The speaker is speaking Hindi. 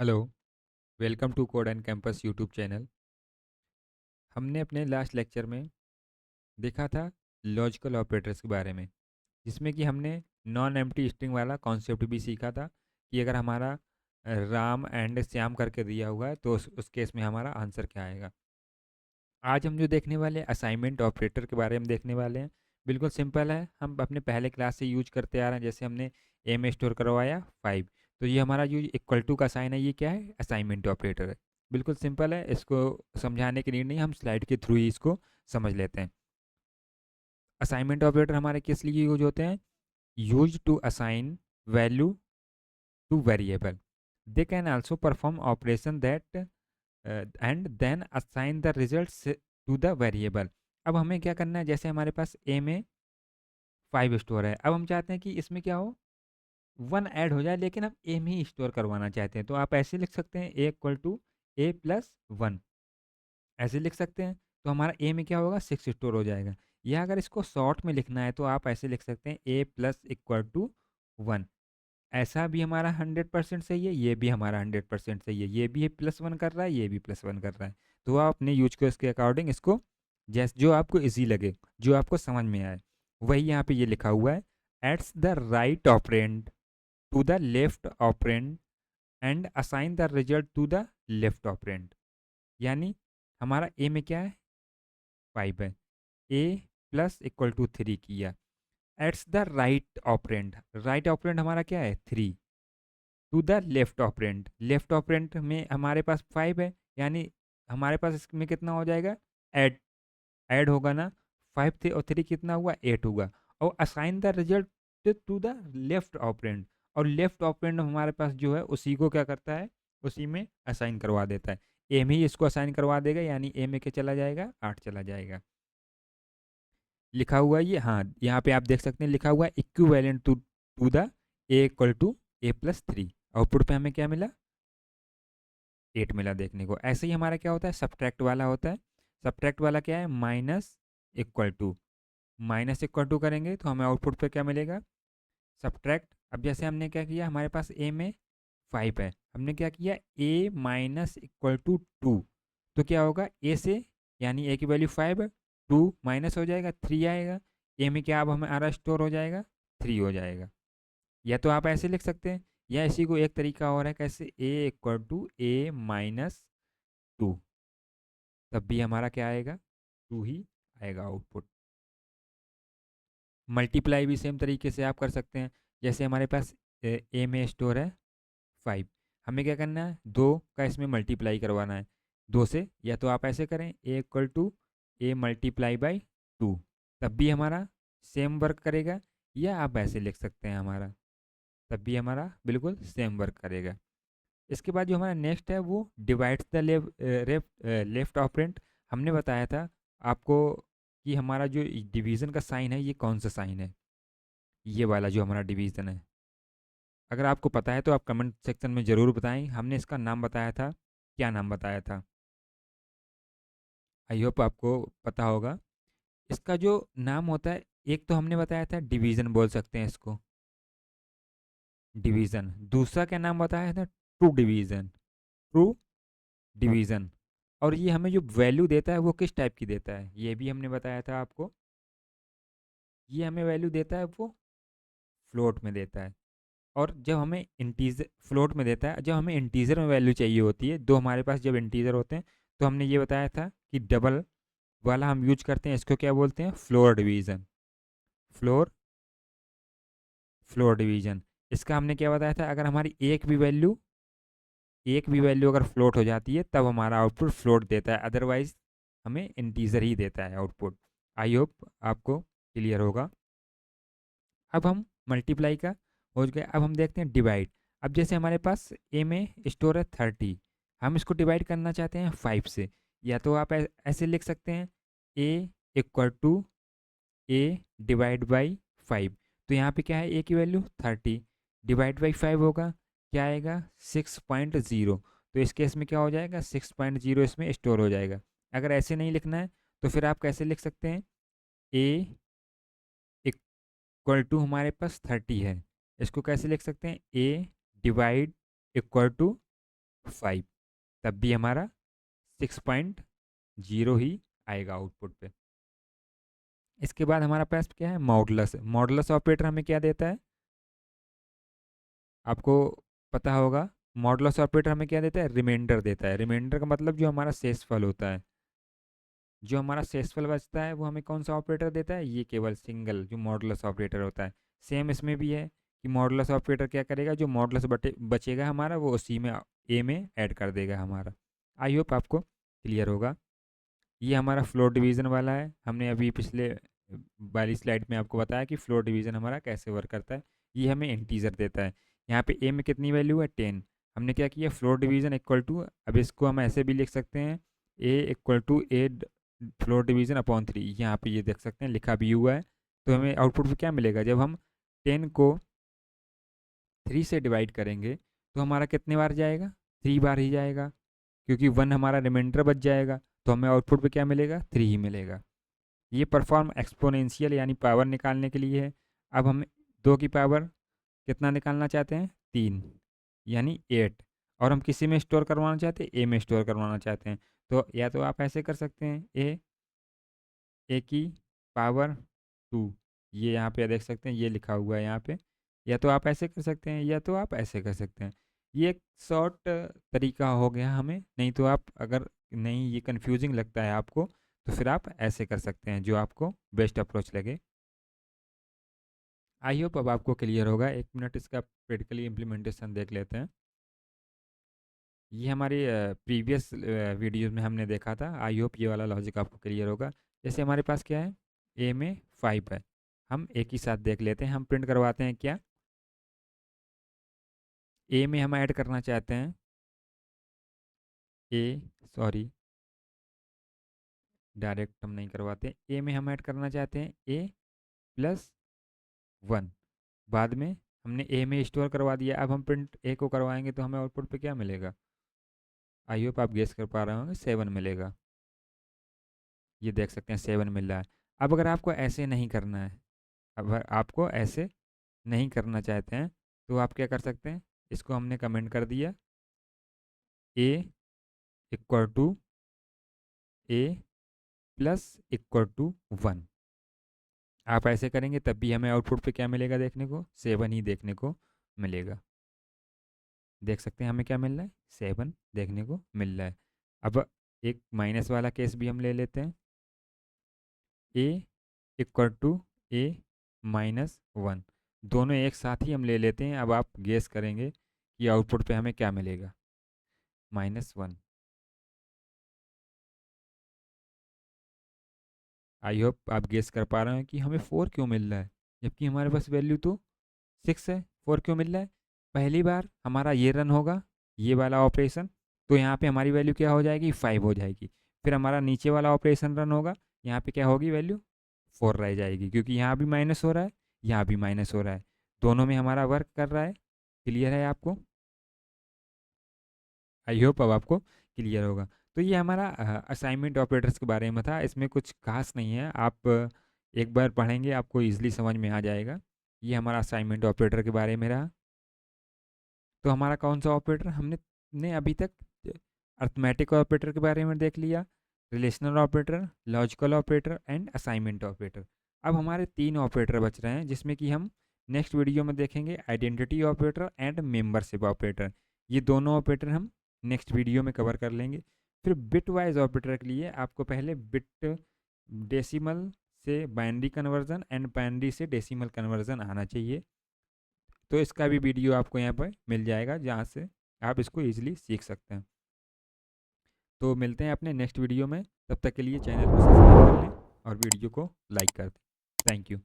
Hello, welcome to code and campus YouTube channel. हमने अपने लास्ट लेक्चर में देखा था लॉजिकल ऑपरेटर्स के बारे में, जिसमें कि हमने नॉन एम्प्टी स्ट्रिंग वाला कॉन्सेप्ट भी सीखा था कि अगर हमारा राम एंड श्याम करके दिया हुआ है तो उस केस में हमारा आंसर क्या आएगा। आज हम जो देखने वाले असाइनमेंट ऑपरेटर के बारे में देखने वाले हैं, बिल्कुल सिंपल है। हम अपने पहले क्लास से यूज करते आ रहे हैं। जैसे हमने ए में स्टोर करवाया 5, तो ये हमारा जो इक्वल टू का साइन है, ये क्या है? असाइनमेंट ऑपरेटर है। बिल्कुल सिंपल है, इसको समझाने के लिए नहीं, हम स्लाइड के थ्रू ही इसको समझ लेते हैं। असाइनमेंट ऑपरेटर हमारे किस लिए यूज होते हैं? Use to assign value to variable. They can also perform operation that and then assign the results to the variable. अब हमें क्या करना है? जैसे हमारे पास ए में 5 स्टोर है, अब हम चाहते हैं कि इसमें क्या हो, 1 ऐड हो जाए, लेकिन हम ए में ही स्टोर करवाना चाहते हैं। तो आप ऐसे लिख सकते हैं a equal to a plus 1, ऐसे लिख सकते हैं। तो हमारा ए में क्या होगा, 6 स्टोर हो जाएगा। या अगर इसको शॉर्ट में लिखना है तो आप ऐसे लिख सकते हैं ए प्लस इक्वल टू 1। ऐसा भी हमारा 100% सही है, ये भी हमारा 100% सही है। ये भी +1 कर रहा है, ये भी +1 कर रहा है। तो आप अपने यूज केस के अकॉर्डिंग इसको जैस जो आपको इजी लगे, जो आपको समझ में आए, वही यहाँ पे ये लिखा हुआ है। Adds the right operand to the left operand and assign the result to the left operand. यानी हमारा ए में क्या है, 5 है, ए प्लस इक्वल टू 3 किया। It's the right operand, right operand हमारा क्या है, 3, to the left operand. Left operand में हमारे पास 5 है, यानी हमारे पास इसमें कितना हो जाएगा, ऐड ऐड होगा ना। 5 थे और 3 कितना हुआ, 8 हुआ। और assign the result to the left operand, और लेफ्ट ऑपरेंट हमारे पास जो है उसी को क्या करता है, उसी में असाइन करवा देता है। ए में ही इसको असाइन करवा देगा, यानी ए में क्या चला जाएगा, 8 चला जाएगा। लिखा हुआ है ये, हाँ, यहाँ पे आप देख सकते हैं लिखा हुआ है equivalent to to the a equal to a plus 3। Output पे हमें क्या मिला, 8 मिला देखने को। ऐसे ही हमारा क्या होता है, सब्ट्रैक्ट वाला होता है। सब्ट्रैक्ट वाला क्या है, minus equal to. Minus equal to करेंगे तो हमें आउटपुट पे क्या मिलेगा, सब्ट्रैक्ट। अब जैसे हमने क्या किया, हमारे पास ए में 5 है, हमने क्या किया, ए माइनस इक्वल टू 2। तो क्या होगा, ए से, यानी ए की वैल्यू 5 है, 2 माइनस हो जाएगा, 3 आएगा। ए में क्या अब हमारा स्टोर हो जाएगा, 3 हो जाएगा। या तो आप ऐसे लिख सकते हैं, या इसी को एक तरीका और है, कैसे, ए इक्वल टू ए माइनस 2, तब भी हमारा क्या आएगा, 2 ही आएगा आउटपुट। मल्टीप्लाई भी सेम तरीके से आप कर सकते हैं। जैसे हमारे पास ए में स्टोर है 5, हमें क्या करना है, 2 का इसमें मल्टीप्लाई करवाना है 2 से। या तो आप ऐसे करें, a equal to a multiply by 2, तब भी हमारा सेम वर्क करेगा। या आप ऐसे लिख सकते हैं हमारा, तब भी हमारा बिल्कुल सेम वर्क करेगा। इसके बाद जो हमारा नेक्स्ट है वो डिवाइड्स द लेफ्ट ऑपरेंट। हमने बताया था आपको कि हमारा जो डिवीज़न का साइन है, ये कौन सा साइन है, ये वाला जो हमारा डिवीज़न है। अगर आपको पता है तो आप कमेंट सेक्शन में ज़रूर बताएं। हमने इसका नाम बताया था, क्या नाम बताया था, आई होप आपको पता होगा। इसका जो नाम होता है, एक तो हमने बताया था डिवीज़न बोल सकते हैं इसको, डिवीज़न। दूसरा क्या नाम बताया था, ट्रू डिवीज़न, ट्रू डिवीज़न। और ये हमें जो वैल्यू देता है वो किस टाइप की देता है, ये भी हमने बताया था आपको। ये हमें वैल्यू देता है वो फ्लोट में देता है। और जब हमें इंटीजर फ्लोट में देता है, जब हमें इंटीजर में वैल्यू चाहिए होती है, दो हमारे पास जब इंटीजर होते हैं, तो हमने ये बताया था कि डबल वाला हम यूज करते हैं, इसको क्या बोलते हैं, floor division. Floor floor division. इसका हमने क्या बताया था, अगर हमारी एक भी वैल्यू अगर फ्लोट हो जाती है, तब हमारा आउटपुट फ्लोट देता है, अदरवाइज हमें इंटीजर ही देता है आउटपुट। आई होप आपको क्लियर होगा। अब हम मल्टीप्लाई का हो गया, अब हम देखते हैं डिवाइड। अब जैसे हमारे पास ए में स्टोर है 30, हम इसको डिवाइड करना चाहते हैं 5 से। या तो आप ऐसे लिख सकते हैं, a equal to a divide by 5। तो यहाँ पे क्या है, ए की वैल्यू 30 डिवाइड बाई 5 होगा, क्या आएगा, 6.0। तो इस केस में क्या हो जाएगा, 6.0 इसमें स्टोर हो जाएगा। अगर ऐसे नहीं लिखना है तो फिर आप कैसे लिख सकते हैं, ए इक्वल टू हमारे पास 30 है, इसको कैसे लिख सकते हैं, ए डिवाइड इक्वल टू 5, तब भी हमारा 6.0 ही आएगा आउटपुट पे। इसके बाद हमारा पास क्या है, मॉडुलस। मॉडुलस ऑपरेटर हमें क्या देता है, आपको पता होगा। मॉडुलस ऑपरेटर हमें क्या देता है, रिमाइंडर देता है। रिमाइंडर का मतलब जो हमारा शेषफल होता है, जो हमारा शेषफल बचता है वो हमें कौन सा ऑपरेटर देता है, ये केवल सिंगल जो मॉडुलस ऑपरेटर होता है। सेम इसमें भी है कि मॉडुलस ऑपरेटर क्या करेगा, जो मॉडुलस बचेगा हमारा वो उसी में ए में ऐड कर देगा हमारा। आई होप आपको क्लियर होगा। ये हमारा फ्लोट डिवीज़न वाला है। हमने अभी पिछले वाली स्लाइड में आपको बताया कि फ्लोट डिवीज़न हमारा कैसे वर्क करता है। ये हमें इंटीजर देता है। यहाँ पे ए में कितनी वैल्यू है, 10। हमने क्या किया, फ्लोट डिवीज़न इक्वल टू, अब इसको हम ऐसे भी लिख सकते हैं, a equal to a float division upon 3। यहाँ पे ये देख सकते हैं लिखा भी हुआ है। तो हमें आउटपुट में क्या मिलेगा, जब हम 10 को 3 से डिवाइड करेंगे तो हमारा कितने बार जाएगा, 3 बार ही जाएगा, क्योंकि 1 हमारा रिमाइंडर बच जाएगा। तो हमें आउटपुट पे क्या मिलेगा, 3 ही मिलेगा। ये परफॉर्म एक्सपोनेंशियल यानी पावर निकालने के लिए है। अब हम 2 की पावर कितना निकालना चाहते हैं, 3 यानी 8। और हम किसी में स्टोर करवाना चाहते हैं, ए में स्टोर करवाना चाहते हैं। तो या तो आप ऐसे कर सकते हैं, ए की पावर 2, ये यहाँ पे देख सकते हैं, ये लिखा हुआ है यहाँ पे। या तो आप ऐसे कर सकते हैं, या तो आप ऐसे कर सकते हैं। ये एक शॉर्ट तरीका हो गया हमें, नहीं तो आप अगर नहीं ये कंफ्यूजिंग लगता है आपको तो फिर आप ऐसे कर सकते हैं, जो आपको बेस्ट अप्रोच लगे। आई होप अब आपको क्लियर होगा। 1 मिनट इसका प्रैक्टिकली इम्प्लीमेंटेशन देख लेते हैं। ये हमारी प्रीवियस वीडियोस में हमने देखा था। आई होप ये वाला लॉजिक आपको क्लियर होगा। जैसे हमारे पास क्या है, ए में 5 है, हम एक ही साथ देख लेते हैं। हम प्रिंट करवाते हैं क्या, ए में हम ऐड करना चाहते हैं ए, सॉरी डायरेक्ट हम नहीं करवाते, ए में हम ऐड करना चाहते हैं ए प्लस 1। बाद में हमने ए में स्टोर करवा दिया, अब हम प्रिंट ए को करवाएंगे तो हमें आउटपुट पे क्या मिलेगा, आई होप आप गेस कर पा रहे होंगे, 7 मिलेगा। ये देख सकते हैं 7 मिल रहा है। अब अगर आपको ऐसे नहीं करना है, अब आपको ऐसे नहीं करना चाहते हैं तो आप क्या कर सकते हैं, इसको हमने कमेंट कर दिया, a equal to a plus equal to 1। आप ऐसे करेंगे तब भी हमें आउटपुट पे क्या मिलेगा, देखने को 7 ही देखने को मिलेगा। देख सकते हैं हमें क्या मिल रहा है, 7 देखने को मिल रहा है। अब एक माइनस वाला केस भी हम ले लेते हैं, a equal to A minus 1। दोनों एक साथ ही हम ले लेते हैं। अब आप गेस करेंगे कि आउटपुट पे हमें क्या मिलेगा, -1। आई होप आप गेस कर पा रहे हैं कि हमें 4 क्यों मिल रहा है, जबकि हमारे पास वैल्यू तो 6 है। 4 क्यों मिल रहा है, पहली बार हमारा ये रन होगा, ये वाला ऑपरेशन, तो यहाँ पे हमारी वैल्यू क्या हो जाएगी, 5 हो जाएगी। फिर हमारा नीचे वाला ऑपरेशन रन होगा, यहाँ पे क्या होगी, वैल्यू 4 रह जाएगी, क्योंकि यहाँ भी माइनस हो रहा है, यहाँ भी माइनस हो रहा है, दोनों में हमारा वर्क कर रहा है। क्लियर है आपको, आई होप अब आपको क्लियर होगा। तो ये हमारा असाइनमेंट ऑपरेटर्स के बारे में था। इसमें कुछ खास नहीं है, आप एक बार पढ़ेंगे आपको ईजिली समझ में आ जाएगा। ये हमारा असाइनमेंट ऑपरेटर के बारे में रहा। तो हमारा कौन सा ऑपरेटर हमने अभी तक, अर्थमेटिक ऑपरेटर के बारे में देख लिया, relational operator, logical operator and assignment operator. अब हमारे 3 ऑपरेटर बच रहे हैं, जिसमें कि हम नेक्स्ट वीडियो में देखेंगे identity operator and membership operator. ये दोनों ऑपरेटर हम नेक्स्ट वीडियो में कवर कर लेंगे। फिर बिट वाइज ऑपरेटर के लिए आपको पहले बिट डेसिमल से बाइनरी कन्वर्जन एंड बाइनरी से डेसिमल कन्वर्जन आना चाहिए। तो इसका भी वीडियो आपको यहाँ पर मिल जाएगा, जहाँ से आप इसको ईजिली सीख सकते हैं। तो मिलते हैं अपने नेक्स्ट वीडियो में, तब तक के लिए चैनल को सब्सक्राइब कर लें और वीडियो को लाइक कर दें। Thank you.